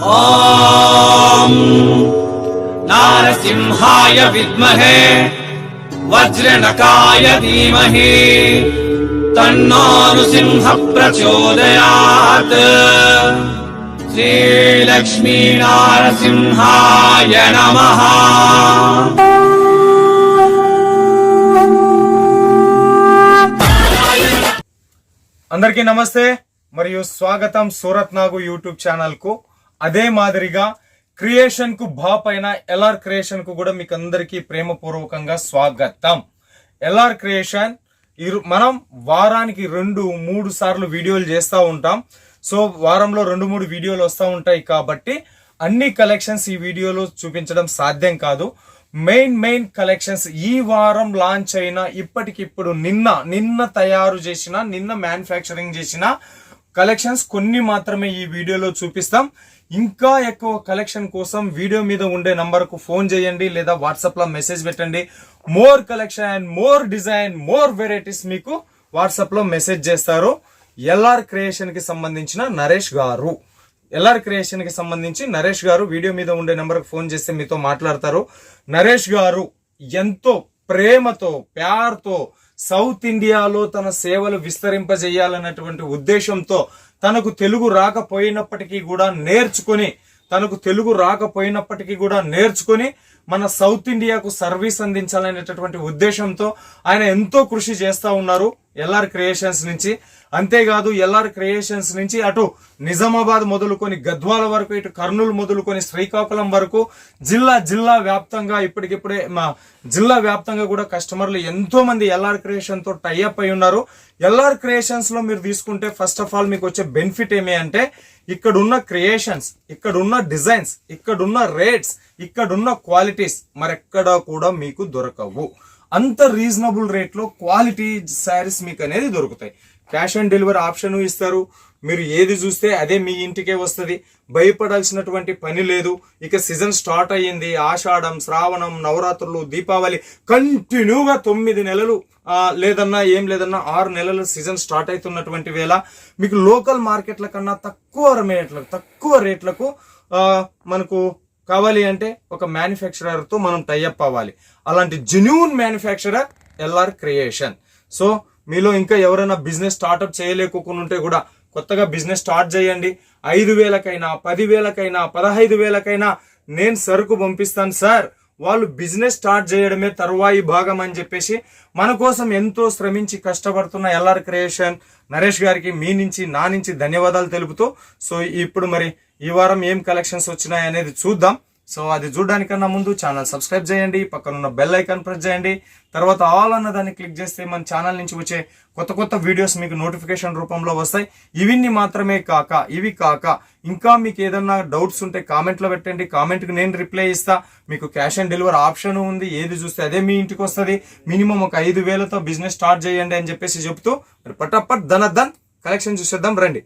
ఓం నారసింహాయ విద్మహే వజ్రనకాయ ధీమహి తన్నో నృసింహ ప్రచోదయాత్. శ్రీలక్ష్మీ నారసింహాయ నమః. అందరికీ నమస్తే మరియు స్వాగతం సూరత్ నాగు యూట్యూబ్ ఛానల్ కు. అదే మాదిరిగా క్రియేషన్ కు పైన ఎల్ఆర్ క్రియేషన్ కు కూడా మీకు అందరికీ ప్రేమపూర్వకంగా స్వాగతం. ఎల్ఆర్ క్రియేషన్ మనం వారానికి 2-3 సార్లు వీడియోలు చేస్తూ ఉంటాం. సో వారంలో 2-3 వీడియోలు వస్తూ ఉంటాయి కాబట్టి అన్ని కలెక్షన్స్ ఈ వీడియోలో చూపించడం సాధ్యం కాదు. మెయిన్ కలెక్షన్స్ ఈ వారం లాంచ్ అయిన ఇప్పటికిప్పుడు నిన్న తయారు చేసిన నిన్న మ్యానుఫ్యాక్చరింగ్ చేసిన కలెక్షన్స్ కొన్ని మాత్రమే ఈ వీడియోలో చూపిస్తాం. ఇంకా ఎక్కువ కలెక్షన్ కోసం వీడియో మీద ఉండే నంబర్ కు ఫోన్ చేయండి లేదా వాట్సాప్ లో మెసేజ్ పెట్టండి. More collection, more design, more varieties మీకు వాట్సాప్ లో మెసేజ్ చేస్తారు. ఎల్ఆర్ క్రియేషన్ కి సంబంధించిన నరేష్ గారు, ఎల్ఆర్ క్రియేషన్ కి సంబంధించి నరేష్ గారు వీడియో మీద ఉండే నెంబర్కి ఫోన్ చేస్తే మీతో మాట్లాడతారు. నరేష్ గారు ఎంతో ప్రేమతో ప్యార్తో సౌత్ ఇండియాలో తన సేవలు విస్తరింపజేయాలన్నటువంటి ఉద్దేశంతో తనకు తెలుగు రాకపోయినప్పటికీ కూడా నేర్చుకొని మన సౌత్ ఇండియాకు సర్వీస్ అందించాలనేటటువంటి ఉద్దేశంతో ఆయన ఎంతో కృషి చేస్తూ ఉన్నారు ఎల్ఆర్ క్రియేషన్స్ నుంచి. అంతేకాదు ఎల్ఆర్ క్రియేషన్స్ నుంచి అటు నిజామాబాద్ మొదలుకొని గద్వాల వరకు, ఇటు కర్నూలు మొదలుకొని శ్రీకాకుళం వరకు జిల్లా వ్యాప్తంగా ఇప్పటికిప్పుడే జిల్లా వ్యాప్తంగా కూడా కస్టమర్లు ఎంతో మంది ఎల్ఆర్ క్రియేషన్ తో టైఅప్ అయి ఉన్నారు. ఎల్ఆర్ క్రియేషన్స్ లో మీరు తీసుకుంటే ఫస్ట్ ఆఫ్ ఆల్ మీకు వచ్చే బెనిఫిట్ ఏమి అంటే ఇక్కడున్న క్రియేషన్స్, ఇక్కడున్న డిజైన్స్, ఇక్కడున్న రేట్స్, ఇక్కడున్న క్వాలిటీస్ మరెక్కడా కూడా మీకు దొరకవు. అంత రీజనబుల్ రేట్ లో క్వాలిటీ శారీస్ మీకు అనేది దొరుకుతాయి. క్యాష్ ఆన్ డెలివరీ ఆప్షన్ ఇస్తారు. మీరు ఏది చూస్తే అదే మీ ఇంటికే వస్తుంది. భయపడాల్సినటువంటి పని లేదు. ఇక సీజన్ స్టార్ట్ అయ్యింది. ఆషాఢం, శ్రావణం, నవరాత్రులు, దీపావళి కంటిన్యూగా 9 నెలలు లేదన్నా 6 నెలలు సీజన్ స్టార్ట్ అవుతున్నటువంటి వేళ మీకు లోకల్ మార్కెట్ల కన్నా తక్కువ రేట్లకు మనకు కావాలి అంటే ఒక మ్యానుఫ్యాక్చరర్ తో మనం టైఅప్ అవ్వాలి. అలాంటి genuine manufacturer LR creation. So మీలో ఇంకా ఎవరైనా బిజినెస్ స్టార్ట్అప్ చేయలేకోకుండా ఉంటే కూడా కొత్తగా బిజినెస్ స్టార్ట్ చేయండి. 5,000కైనా 10,000కైనా 15,000కైనా నేను సరుకు పంపిస్తాను సార్, వాళ్ళు బిజినెస్ స్టార్ట్ చేయడమే తరువాయి భాగం అని చెప్పేసి మన కోసం ఎంతో శ్రమించి కష్టపడుతున్న ఎల్ఆర్ క్రియేషన్ నరేష్ గారికి నా నుంచి ధన్యవాదాలు తెలుపుతూ, సో ఇప్పుడు మరి ఈ వారం ఏం కలెక్షన్స్ వచ్చినాయి అనేది చూద్దాం. సో అది చూడడానికన్నా ముందు ఛానల్ సబ్స్క్రైబ్ చేయండి, పక్కనున్న బెల్ ఐకాన్ ప్రెస్ చేయండి, తర్వాత ఆల్ అన్న దాన్ని క్లిక్ చేస్తే మన ఛానల్ నుంచి వచ్చే కొత్త వీడియోస్ మీకు నోటిఫికేషన్ రూపంలో వస్తాయి. ఇవి కాక ఇంకా మీకు ఏదన్నా డౌట్స్ ఉంటే కామెంట్లో పెట్టండి. కామెంట్కి నేను రిప్లై ఇస్తా. మీకు క్యాష్ ఆన్ డెలివరీ ఆప్షన్ ఉంది. ఏది చూస్తే అదే మీ ఇంటికి వస్తుంది. మినిమం ఒక 5,000తో బిజినెస్ స్టార్ట్ చేయండి అని చెప్పేసి చెప్తూ పటాపట్ ధనధన్ కలెక్షన్ చూసేద్దాం రండి.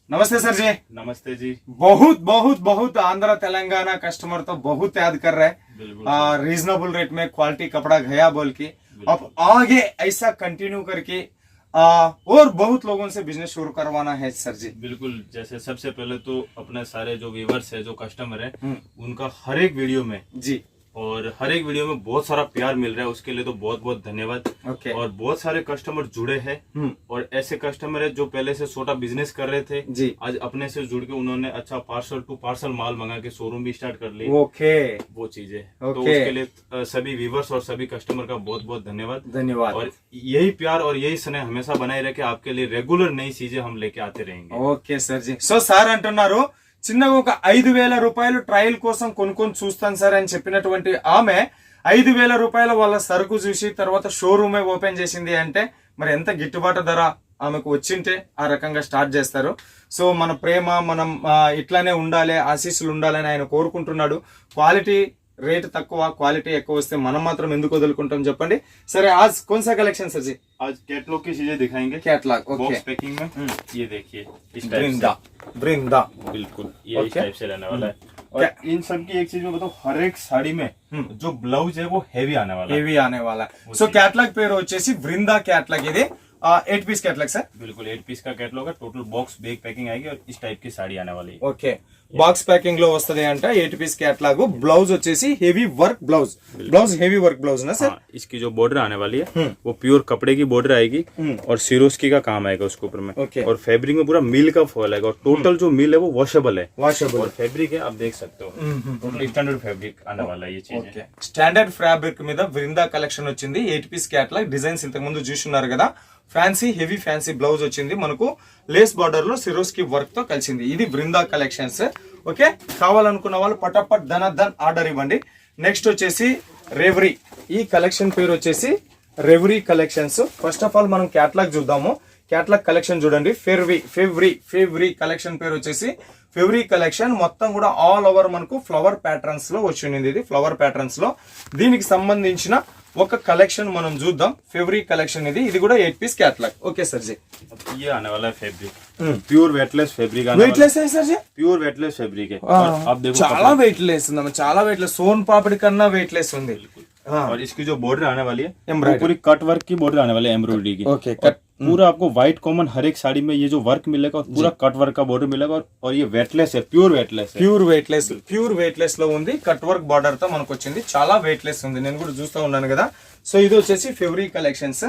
नमस्ते सर जी. नमस्ते जी. बहुत आंध्र तेलंगाना कस्टमर तो बहुत याद कर रहे हैं. रीजनेबल रेट में क्वालिटी कपड़ा गया बोल के अब आगे ऐसा कंटिन्यू करके और बहुत लोगों से बिजनेस शुरू करवाना है सर जी. बिल्कुल. जैसे सबसे पहले तो अपने सारे जो व्यूवर्स है, जो कस्टमर है, उनका हर एक वीडियो में जी और हर एक वीडियो में बहुत सारा प्यार मिल रहा है. उसके लिए तो बहुत धन्यवाद. और बहुत सारे कस्टमर जुड़े हैं और ऐसे कस्टमर है जो पहले से छोटा बिजनेस कर रहे थे जी, आज अपने से जुड़ के उन्होंने अच्छा पार्सल टू पार्सल माल मंगा के शोरूम भी स्टार्ट कर ली. वो चीजें तो उसके लिए सभी व्यूवर्स और सभी कस्टमर का बहुत धन्यवाद. और यही प्यार और यही स्नेह हमेशा बनाए रखे. आपके लिए रेगुलर नई चीजें हम लेके आते रहेंगे. Okay sir ji. So sir అంటున్నారు చిన్నగా ఒక 5,000 రూపాయలు ట్రయల్ కోసం కొనుక్కొని చూస్తాను సార్ అని చెప్పినటువంటి ఆమె 5,000 రూపాయల వాళ్ళ సరుకు చూసి తర్వాత షోరూమే ఓపెన్ చేసింది అంటే మరి ఎంత గిట్టుబాటు ధర ఆమెకు వచ్చింటే ఆ రకంగా స్టార్ట్ చేస్తారు. సో మన ప్రేమ మనం ఇట్లానే ఉండాలి, ఆశీస్సులు ఉండాలని ఆయన కోరుకుంటున్నాడు. క్వాలిటీ रेट तक क्वालिटी ఎక్కువ వస్తే మనం మాత్రం ఎందుకు వదులుకుంటాం చెప్పండి. సరే आज कौन सा कलेक्शन सर जी? आज कैटलॉग की चीजें दिखाएंगे. Catalogue okay. बॉक्स पैकिंग में ये देखिए इस टाइप वृंदा बिल्कुल ये इस टाइप से रहने वाला है. और इन सब की एक चीज में बताओ, हर एक साड़ी में जो ब्लाउज है वो हेवी आने वाला है. सो कैटलॉग పేరు వచ్చేసి వృందా कैटलॉग. ఇది 8 पीस कैटलॉग सर बिल्कुल 8 पीस का कैटलॉग है टोटल बॉक्स बैग पैकिंग आएगी और इस टाइप की साड़ी आने वाली है ఓకే బాక్స్ ప్యాకింగ్ లో వస్తది అంటే 8 పీస్ कैटलॉग ब्लाउज వచ్చేసి heavy work blouse heavy work blouse ना सर इसकी जो बॉर्डर आने वाली है वो प्योर कपड़े की बॉर्डर आएगी और सिरोस्की का काम आएगा उसके ऊपर में और फैब्रिक में पूरा मिल का फॉल आएगा और टोटल जो मिल है वो वॉशेबल है और फैब्रिक है आप देख सकते हो टोटल स्टैंडर्ड फैब्रिक आने वाला है ये चीज స్టాండర్డ్ ఫ్యాబ్రిక్ మీద వృందా కలెక్షన్ వచ్చింది 8 పీస్ कैटलॉग డిజైన్స్ ఇంతకు ముందు చూస్తున్నారు కదా ఫ్యాన్సీ హెవీ ఫ్యాన్సీ బ్లౌజ్ వచ్చింది మనకు లేస్ బార్డర్ లో సిరోస్కి వర్క్ తో కలిసింది ఇది బృందా కలెక్షన్స్ ఓకే కావాలనుకున్న వాళ్ళు పటాపట్ ధన్ ఆర్డర్ ఇవ్వండి నెక్స్ట్ వచ్చేసి రెవరీ ఈ కలెక్షన్ పేరు వచ్చేసి రెవరీ కలెక్షన్స్ ఫస్ట్ ఆఫ్ ఆల్ మనం క్యాటలాగ్ చూద్దాము క్యాటలాగ్ కలెక్షన్ చూడండి ఫెవ్రీ కలెక్షన్ పేరు వచ్చేసి ఫెవ్రీ కలెక్షన్ మొత్తం కూడా ఆల్ ఓవర్ మనకు ఫ్లవర్ ప్యాటర్న్స్ లో వచ్చింది ఇది ఫ్లవర్ ప్యాటర్న్స్ లో దీనికి సంబంధించిన ఒక కలెక్షన్ మనం చూద్దాం ఫెవ్రీ కలెక్షన్ ఇది కూడా 8 పీస్ कैटलॉग ఓకే सर जी ये आने वाला है फैब्रिक प्योर वेटलेस फैब्रिक आने वेटलेस है सर जी प्योर वेटलेस फैब्रिक है और आप देखो చాలా వెయిట్లెస్ ఉంది చాలా వెయిట్లెస్ సోన్ పాపడి కన్నా వెయిట్లెస్ ఉంది और इसकी जो बॉर्डर आने वाली है वो पूरी कट वर्क की बॉर्डर आने वाली है एम्ब्रॉयडरी की ओके पूरा आपको व्हाइट कॉमन हर एक साड़ी में ये जो वर्क मिलेगा और पूरा कट वर्क का बॉर्डर मिलेगा और ये वेटलेस है प्योर वेटलेस లో ఉంది కట్ వర్క్ బార్డర్ తో మనకు వచ్చింది చాలా వెయిట్లెస్ ఉంది నేను కూడా చూస్తూ ఉన్నాను కదా సో ఇది వచ్చేసి ఫెవ్రీ కలెక్షన్స్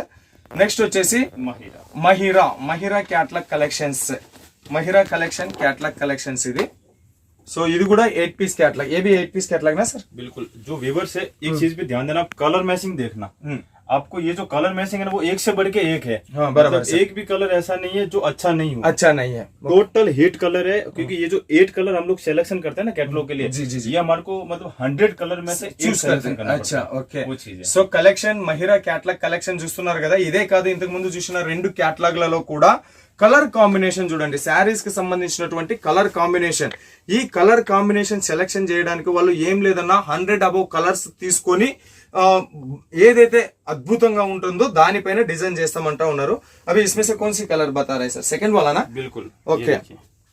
నెక్స్ట్ వచ్చేసి Mahira catalogue collections Mahira collection catalogue collections ఇది सो ఇది కూడా 8 पीस कैटलॉग ये भी 8 पीस कैटलॉग ना सर बिल्कुल जो व्यूअर्स है एक चीज पे ध्यान देना कलर मैचिंग देखना आपको ये जो कलर मैचिंग है ना वो एक से बढ़ के एक है हाँ, बराबर मतलब एक भी कलर ऐसा नहीं है जो अच्छा नहीं हो है टोटल हिट कलर है क्योंकि ये जो 8 कलर हम लोग सिलेक्शन करते हैं ना कैटलॉग के लिए जी ये हमारे को मतलब 100 कलर में से చూస్ सिलेक्शन करना अच्छा ఓకే वो चीज है so collection Mahira catalogue collection చూస్తున్నారు కదా ఇదే కాదు ఇంతకు ముందు చూసిన రెండు క్యాటలాగ్లలో కూడా కలర్ కాంబినేషన్ చూడండి శారీస్ కి సంబంధించినటువంటి కలర్ కాంబినేషన్ ఈ కలర్ కాంబినేషన్ సెలెక్షన్ చేయడానికి వాళ్ళు ఏం లేదన్నా 100 అబౌవ్ కలర్స్ తీసుకొని ఏదైతే అద్భుతంగా ఉంటుందో దానిపైన డిజైన్ చేస్తామంటా ఉన్నారు అవి इसमें से कौन सी कलर बता रहे सर सेकंड वाला ना बिल्कुल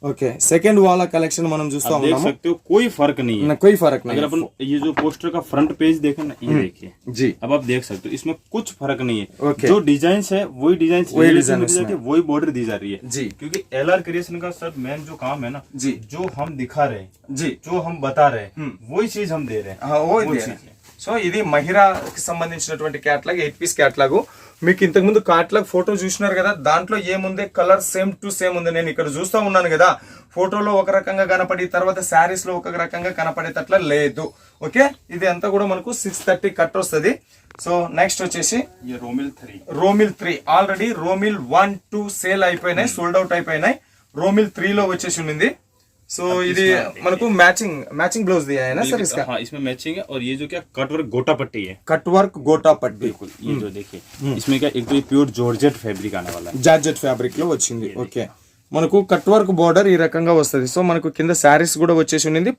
ओके सेकंड वाला कलेक्शन మనం చూస్తా देख सकते हो कोई फर्क नहीं है कोई फर्क नहीं अगर अपन ये जो पोस्टर का फ्रंट पेज देखें ना ये देखिए जी अब आप देख सकते हो इसमें कुछ फर्क नहीं है Okay. जो डिजाइन है वही डिजाइन वही बॉर्डर दी जा रही है जी क्योंकि LR क्रिएशन का सर मेन जो काम है ना जी जो हम दिखा रहे हैं जी जो हम बता रहे हैं वही चीज हम दे रहे हैं हाँ वो चीज है సో ఇది మహిరాకి సంబంధించినటువంటి క్యాటలాగ్ 8 పీస్ క్యాటలాగ్ మీకు ఇంతకు ముందు క్యాటలాగ్ ఫోటో చూసినారు కదా దాంట్లో ఏముంది కలర్ సేమ్ టు సేమ్ ఉంది నేను ఇక్కడ చూస్తా ఉన్నాను కదా ఫోటోలో ఒక రకంగా కనపడి తర్వాత శారీస్ లో ఒక రకంగా కనపడేటట్ల లేదు ఓకే ఇది అంతా కూడా మనకు 630 కట్ వస్తుంది సో నెక్స్ట్ వచ్చేసి రోమిల్ 3 ఆల్రెడీ రోమిల్ 1 2 సేల్ అయిపోయినాయి సోల్డ్ అవుట్ అయిపోయినాయి రోమిల్ 3 లో వచ్చేసి ఉంది सो ఇది మనకు मैचिंग ब्लाउज दिया है ना सर इसका हाँ इसमें मैचिंग है और ये जो क्या कट वर्क गोटा पट्टी है कट वर्क गोटा पट्टी बिल्कुल ये जो देखिए इसमें क्या एक तो ये प्योर जॉर्जेट फैब्रिक आने वाला है జార్జెట్ ఫ్యాబ్రిక్ లో వచ్చింది ఓకే మనకు కట్ వర్క్ బॉर्डर ఈ రకంగా వస్తది సో మనకు కింద సారీస్ కూడా వచ్చేసి ఉంది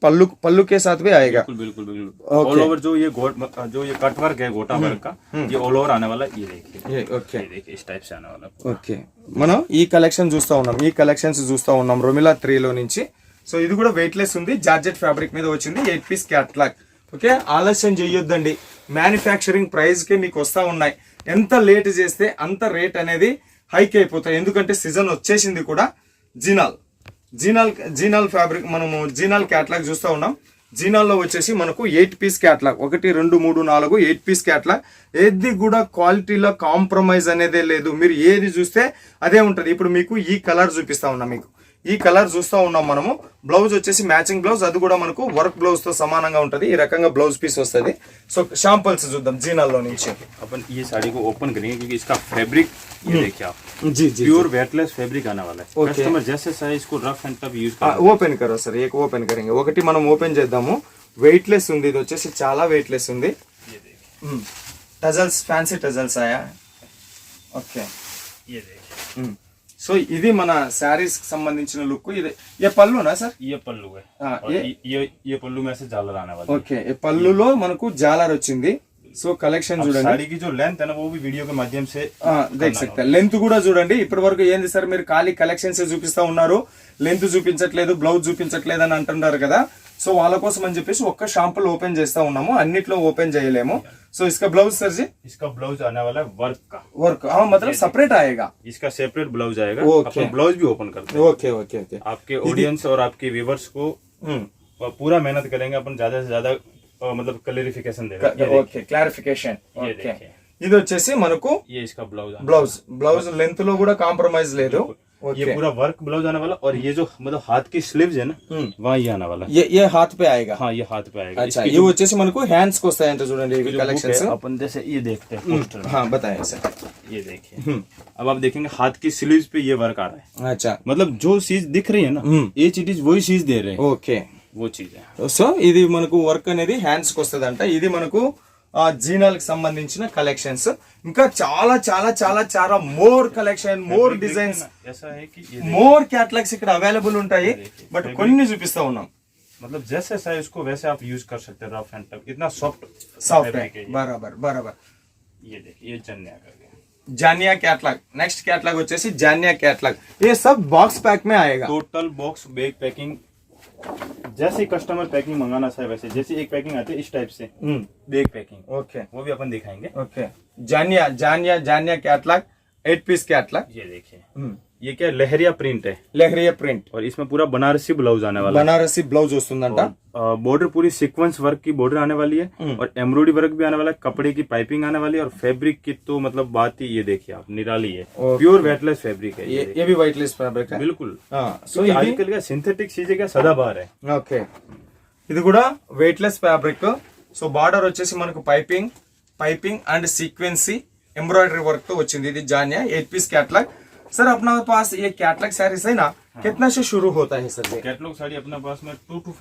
పल्लू के साथ भी आएगा बिल्कुल ऑल ओवर जो ये कट वर्क है गोटा वर्क का ये ऑल ओवर आने वाला ये देखिए ఓకే ये देखिए इस टाइप से आने वाला ఓకే మనం ఈ కలెక్షన్ చూస్తా ఉన్నాం ఈ కలెక్షన్స్ చూస్తా ఉన్నాం రోమిలా 3 లో నుంచి సో ఇది కూడా వెయిట్లెస్ ఉంది జార్జెట్ ఫ్యాబ్రిక్ మీద వచ్చింది 8 పీస్ క్యాటలాగ్ ఓకే ఆలస్యం చేయొద్దండి మ్యానుఫ్యాక్చరింగ్ ప్రైస్ కి మీకు వస్తా ఉన్నాయి ఎంత లేట్ చేస్తే అంత రేట్ అనేది హైక్ అయిపోతాయి ఎందుకంటే సీజన్ వచ్చేసింది కూడా జీనాల్ ఫ్యాబ్రిక్ మనము జీనాల్ క్యాటలాగ్ చూస్తా ఉన్నాం జీనాల్లో వచ్చేసి మనకు 8 పీస్ క్యాటలాగ్ 1 2 3 4 8 పీస్ క్యాటలాగ్ ఏది కూడా క్వాలిటీలో కాంప్రమైజ్ అనేదే లేదు మీరు ఏది చూస్తే అదే ఉంటది ఇప్పుడు మీకు ఈ కలర్ చూపిస్తా ఉన్నా మీకు ఈ కలర్ చూస్తా ఉన్నాం మనము బ్లౌజ్ వచ్చేసి మ్యాచింగ్ బ్లౌజ్ అది కూడా మనకు వర్క్ బ్లౌజ్ తో సమానంగా ఉంటది ఈ రకంగా బ్లౌజ్ పీస్ వస్తది సో శాంపుల్స్ చూద్దాం జీనాల్లో నుంచి अपन ये साड़ी को ओपन करेंगे क्योंकि इसका फैब्रिक ये देखिए आप जी प्योर वेटलेस फैब्रिक आने वाला है कस्टमर जैसे चाहे इसको rough and tough use open కరో సర్ ఏక ఓపెన్ కरेंगे ఒకటి మనం ఓపెన్ చేద్దాము వెయిట్లెస్ ఉంది ఇది వచ్చేసి చాలా వెయిట్లెస్ ఉంది టజల్స్ ఫ్యాన్సీ టజల్స్ ఆయా ఓకే ये देखिए సో ఇది మన శారీస్ కి సంబంధించిన లుక్ ఇది ये పల్లు నా సర్ ये पल्लू है और ये पल्लू में से झालर आने वाला है ఓకే ఈ పల్లులో మనకు జాలర్ వచ్చింది సో కలెక్షన్ చూడండి साड़ी की जो लेंथ है ना वो भी वीडियो के माध्यम से देख सकते हैं లెంత్ కూడా చూడండి ఇప్పటి వరకు ఏంది సార్ మీరు ఖాళీ కలెక్షన్స్ చూపిస్తా ఉన్నారు లెంత్ చూపించట్లేదు బ్లౌజ్ చూపించట్లేదు అని అంటున్నారు కదా సో వాళ్ళ కోసం అని చెప్పేసి ఒక్క షాంపుల్ ఓపెన్ చేస్తా ఉన్నాము, అన్నిట్లో ఓపెన్ చేయలేము. సో इसका ब्लाउज सर जी, इसका ब्लाउज आने वाला है वर्क का। वर्क, हाँ मतलब सेपरेट आएगा, इसका सेपरेट ब्लाउज आएगा। ओके। अपन ब्लाउज भी ओपन करते हैं। Okay okay okay. आपके ऑडियंस और आपके व्यूवर्स को पूरा मेहनत करेंगे अपन, ज्यादा से ज्यादा मतलब क्लैरिफिकेशन देंगे। Okay clarification. ये ఓకే देखिए, ఇది వచ్చేసి మనకు ये इसका ब्लाउज బ్లౌజ్ లెంత్ లో కూడా కాంప్రమైజ్ లేదు. ये पूरा वर्क ब्लाउज आने वाला, और ये जो मतलब हाथ की स्लीव्स है ना, वहाँ ये आने वाला। ये हाथ पे आएगा। हाँ, ये हाथ पे आएगा। अच्छा, ये వచ్చేసి మనకు హ్యాండ్స్ కి వస్తాయంట చూడండి ఇవి కలెక్షన్స్. अपन जैसे ये देखते हैं पोस्टर में। हाँ बताएं सर। ये देखिए, अब आप देखेंगे हाथ की स्लीव्स पे ये वर्क आ रहा है। अच्छा, मतलब जो चीज दिख रही है ना, ये चीज वही चीज दे रहे हैं। ఓకే, वो चीज है। సో ఇది మనకు వర్క్ అనేది హ్యాండ్స్ కి వస్తుందంట. ఇది మనకు జీనాలకు సంబంధించిన కలెక్షన్స్. ఇంకా చాలా చాలా చాలా చాలా మోర్ కలెక్షన్, మోర్ డిజైన్స్, ऐसा है कि ये మోర్ క్యాటలాగ్స్ ఇక్కడ అవైలబుల్ ఉంటాయి. బట్ కొన్ని చూపిస్తా ఉన్నాం. मतलब जैसे साइज को वैसे आप यूज कर सकते हैं, रफ एंड टफ, इतना सॉफ्ट సాఫ్ట్ బరాబర్ బరాబర్. ये देखिए, ये चन्या का गया। जानिया कैटलॉग. नेक्स्ट कैटलॉग వచ్చేసి जानिया कैटलॉग. ये सब बॉक्स पैक में आएगा. टोटल बॉक्स बैग पैकिंग, जैसे कस्टमर पैकिंग मंगाना चाहे वैसे, जैसे एक पैकिंग आती है इस टाइप से बैग पैकिंग, ओके वो भी अपन दिखाएंगे। ओके, जानिया कैटलॉग 8 पीस कैटलॉग. ये देखिए, ये क्या लहरिया प्रिंट है, लहरिया प्रिंट, और इसमें पूरा बनारसी ब्लाउज आने वाला है। बनारसी ब्लाउज వస్తుందంట. बॉर्डर पूरी सीक्वेंस वर्क की बॉर्डर आने वाली है, और एम्ब्रॉयडरी वर्क भी आने वाला है, कपड़े की पाइपिंग आने वाली है, और फैब्रिक की तो मतलब बात ही, ये देखिए आप, निराली है, प्योर वेटलेस फैब्रिक है। ये भी वाइटलेस फैब्रिक है बिल्कुल। సో तो आजकल का सिंथेटिक चीजें क्या सदाबहार है। ఓకే, ఇది కూడా వెయిట్లెస్ ఫ్యాబ్రిక్. సో బార్డర్ వచ్చేసి మనకు पाइपिंग అండ్ సీక్వెన్సీ ఎంబ్రాయిడరీ వర్క్ తో వచ్చింది. ఇది जानिया 8 पीस कैटलॉग. सर अपना पास ये कैटलॉग साड़ीज है ना, कितना से शुरू होता है सर? कैटलॉग साड़ी अपने पास में 2 to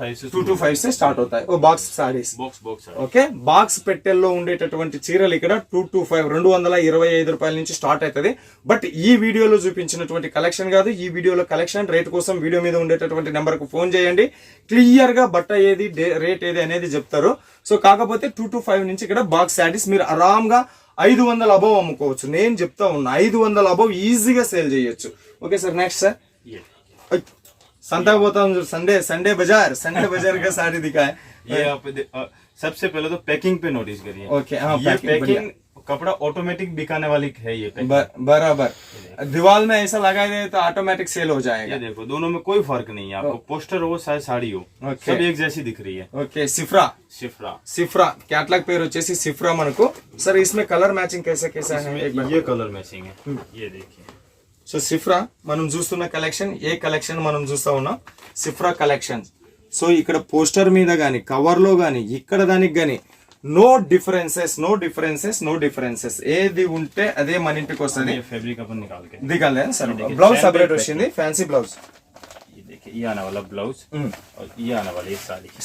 5 से स्टार्ट होता है. वो box saris, box okay. Box పెట్టెల్లో ఉండేటటువంటి చీరలు ఇక్కడ 2 to 5 225 రూపాయల నుంచి స్టార్ట్ అవుతుంది. బట్ ఈ వీడియోలో చూపించినటువంటి కలెక్షన్ కాదు. ఈ వీడియోలో కలెక్షన్ రేట్ కోసం వీడియో మీద ఉండేటటువంటి నెంబర్ కు ఫోన్ చేయండి. క్లియర్ గా బట్ట ఏది రేట్ ఏది అనేది చెప్తారు. సో కాకపోతే 2 to 5 నుంచి ఇక్కడ బాక్స్ సారీస్ మీరు ఆరాంగా 500 అబవ్ అమ్ముకోవచ్చు. నేను చెప్తా ఉన్నా 500 అబవ్ ఈజీగా సేల్ చేయొచ్చు. Okay sir, next sir. संता बोता हूँ संडे बाजार का साड़ी दिखा है। ये आप सबसे पहले तो पैकिंग पे नोटिस करिए। ओके, हाँ, ये पैकिंग कपड़ा ऑटोमेटिक बिकाने वाली है। ये बराबर दीवार में ऐसा लगा दे तो ऑटोमेटिक सेल हो जाएगा. ये देखो, दोनों में कोई फर्क नहीं है. आपको पोस्टर हो चाहे साड़ी हो, सब एक जैसी दिख रही है. ओके, सिफ्रा कैटलॉग पेर వచ్చేసి सिफ्रा మనకు. सर इसमें कलर मैचिंग कैसा है? ये कलर मैचिंग है, ये देखिए. సో సిఫ్రా మనం చూస్తున్న కలెక్షన్, ఏ కలెక్షన్ మనం చూస్తా ఉన్నాం, సిఫ్రా కలెక్షన్. సో ఇక్కడ పోస్టర్ మీద గానీ, కవర్ లో గానీ, ఇక్కడ దానికి గానీ నో డిఫరెన్సెస్ ఏది ఉంటే అదే మన ఇంటికి వస్తుంది. फैब्रिक अपन निकाल के दिखाले सर. ब्लाउज सेपरेट వచ్చింది, ఫ్యాన్సీ బ్లౌజ్. ये देखिए, ये आने वाला ब्लाउज, और ये आने वाली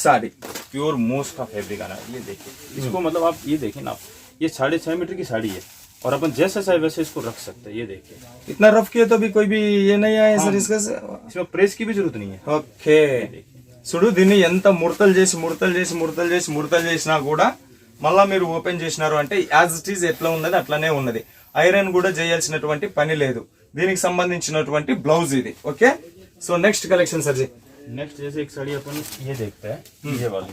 साड़ी प्योर मोस का फैब्रिक आना. ये देखिए, इसको मतलब आप ये देखिए ना, ये 6.5 मीटर की साड़ी है, और अपन जैसा चाहे वैसे इसको रख सकते हैं. ये देखिए, इतना रफ किया तो भी कोई भी ये नहीं आया सर. इसका इसमें प्रेस की भी जरूरत नहीं है. ఓకే, చూడు దీన్ని ఎంత ముడతలు చేసినా కూడా మళ్ళా మీరు ఓపెన్ చేసినారు అంటే యాజ్ ఇట్ ఈజ్ ఎట్లా ఉన్నది అట్లానే ఉన్నది. ఐరన్ కూడా చేయాల్సినటువంటి పని లేదు. దీనికి సంబంధించినటువంటి బ్లౌజ్ ఇది. Okay, so next collection sir ji. Next जैसे एक साड़ी अपन ये देखते हैं, ये वाली,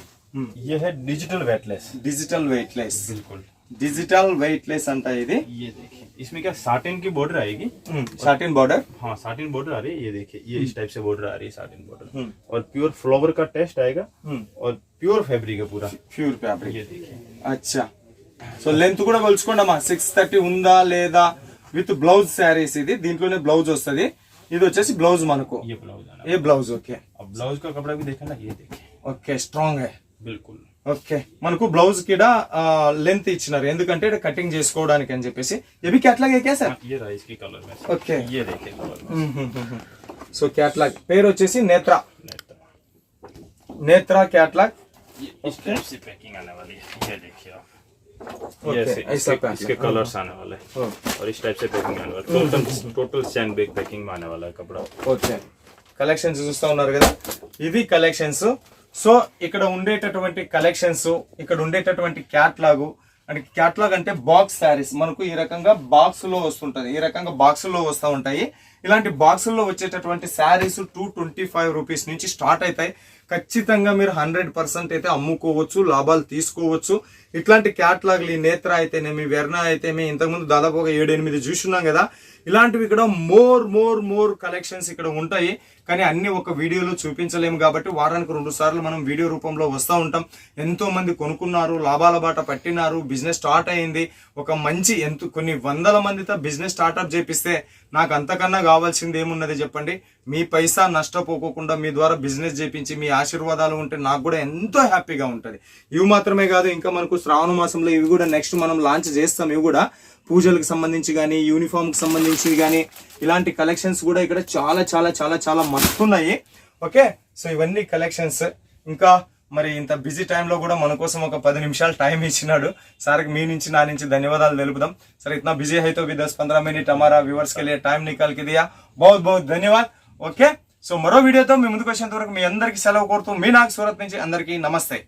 ये है डिजिटल वेटलेस. बिल्कुल डिजिटल वेटलेस अंटा ఇది. ये देखिए, इसमें क्या साटिन की बॉर्डर आएगी. साटिन बॉर्डर, हाँ साटिन बॉर्डर आ रही है. ये देखिए, ये इस टाइप से बॉर्डर आ रही है, साटिन बॉर्डर, और प्योर फ्लावर का टेस्ट आएगा, और प्योर फैब्रिक है पूरा. Pure fabric. ये देखिए, अच्छा. సో లెంత్ కూడా కొలుచుకోండమ్మా. 630 ఉందా లేదా విత్ బ్లౌజ్ శారీస్. ఇది దీంట్లోనే బ్లౌజ్ వస్తుంది. ఇది వచ్చేసి బ్లౌజ్ మనకు. ये ब्लाउज आना. ये ब्लाउज. ओके, अब ब्लाउज का कपड़ा भी देखा ना, ये देखिए. ఓకే, స్ట్రాంగ్ है. बिल्कुल. ఓకే, మనకు బ్లౌజ్ కిడ లెంత్ ఇచ్చినారు ఎందుకంటే కటింగ్ చేసుకోవడానికి అని చెప్పేసి. ఇది कैटलॉग है क्या सर? ये रहा इसकी कलर में. ओके, ये देखिए कलर में. సో कैटलॉग పేరు వచ్చేసి నేత్ర कैटलॉग. इस टाइप से पैकिंग आने वाली है. ये देखिए आप, इसके कलर्स आने वाले, और इस टाइप से पैकिंग आने वाला. टोटल सैंड बैग पैकिंग में आने वाला है कपड़ा. ఓకే, కలెక్షన్స్ చూస్తా ఉన్నారు కదా, ఇవి కలెక్షన్స్. సో ఇక్కడ ఉండేటటువంటి కలెక్షన్స్, ఇక్కడ ఉండేటటువంటి క్యాట్లాగ్. అంటే క్యాట్లాగ్ అంటే బాక్స్ శారీస్ మనకు ఈ రకంగా బాక్స్ లో వస్తుంటది. ఈ రకంగా బాక్స్ లో వస్తూ ఉంటాయి. ఇలాంటి బాక్సుల్లో వచ్చేటటువంటి శారీస్ 225 రూపీస్ నుంచి స్టార్ట్ అవుతాయి. ఖచ్చితంగా మీరు 100% అయితే అమ్ముకోవచ్చు, లాభాలు తీసుకోవచ్చు. ఇట్లాంటి క్యాట్లాగ్లు ఈ నేత్ర అయితేనేమి, వెర్నా అయితేమి, ఇంతకుముందు దాదాపు ఒక 7-8 చూసున్నాం కదా. ఇలాంటివి ఇక్కడ మోర్ కలెక్షన్స్ ఇక్కడ ఉంటాయి. కానీ అన్ని ఒక వీడియోలో చూపించలేము కాబట్టి వారానికి 2 సార్లు మనం వీడియో రూపంలో వస్తూ ఉంటాం. ఎంతో మంది కొనుక్కున్నారు, లాభాల బాట పట్టినారు, బిజినెస్ స్టార్ట్ అయింది. ఒక మంచి కొన్ని వందల మందితో బిజినెస్ స్టార్ట్అప్ చేపిస్తే నాకు అంతకన్నా కావాల్సింది ఏమున్నది చెప్పండి. మీ పైసా నష్టపోకోకుండా మీ ద్వారా బిజినెస్ చేపించి మీ ఆశీర్వాదాలు ఉంటే నాకు కూడా ఎంతో హ్యాపీగా ఉంటుంది. ఇవి మాత్రమే కాదు, ఇంకా మనకు శ్రావణ మాసంలో ఇవి కూడా నెక్స్ట్ మనం లాంచ్ చేస్తాం. ఇవి కూడా పూజలకు సంబంధించి కానీ, యూనిఫామ్ కి సంబంధించి కానీ, ఇలాంటి కలెక్షన్స్ కూడా ఇక్కడ చాలా చాలా చాలా చాలా మస్తు ఉన్నాయి. ఓకే, సో ఇవన్నీ కలెక్షన్స్. ఇంకా మరి ఇంత బిజీ టైంలో కూడా మన కోసం ఒక 10 నిమిషాలు టైం ఇచ్చినాడు సార్కి. మీ నుంచి నా నుంచి ధన్యవాదాలు తెలుపుదాం. సరే, इतना बिजी है तो भी 10-15 मिनट हमारा व्यूअर्स के लिए टाइम निकाल के दिया, बहुत बहुत धन्यवाद. ఓకే, సో మరో వీడియోతో మీ ముందుకు వచ్చేంత వరకు మీ అందరికీ సెలవు కోరుతూ మీ నాగ్ సూరత్ నుంచి అందరికీ నమస్తే.